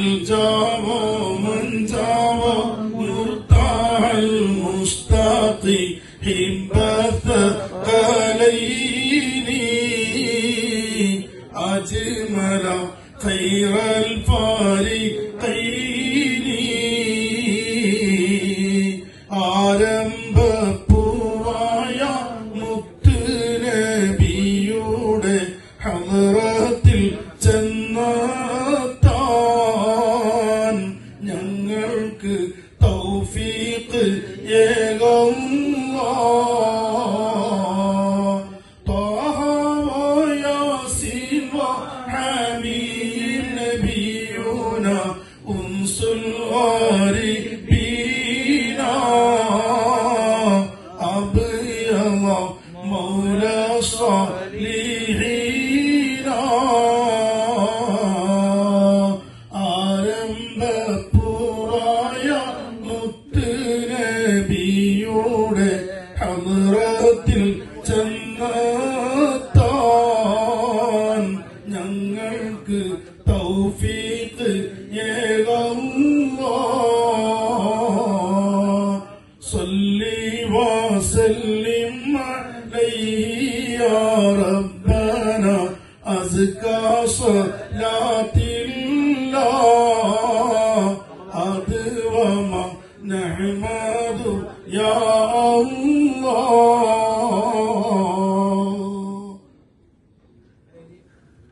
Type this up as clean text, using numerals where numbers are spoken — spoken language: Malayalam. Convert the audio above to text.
ملجأ ومنجأ مرتاح المشتاق حب الثقلين أجمل خير الفارقين ആരംഭപ്പൂവായ മുത്ത് നബിയുടെ ഹളറത്തിൽ ചെന്നെത്താൻ ഞങ്ങൾക്ക് തൗഫീഖ് ഏകല്ലാഹ്. ത്വാഹ യാസീൻ വഹമീം നബിയുന ഉൻസുൽ ഗാരിബീന അബ്യള മൗല സ്വാലിഹീന. ആരംഭപ്പൂവായ മുത്ത് നബിയുടെ ഹളറത്തിൽ ചെന്നെത്താൻ ഞങ്ങൾക്ക് തൗഫീഖ് ഏകല്ലാഹ്. സല്ലി വസല്ലിം അലൈഹി യാ റബ്ബന അസ്കാ സ്വലാത്തില്ലാഹ് അദ്വമ നഹ്മദു യാ അല്ലാഹ്.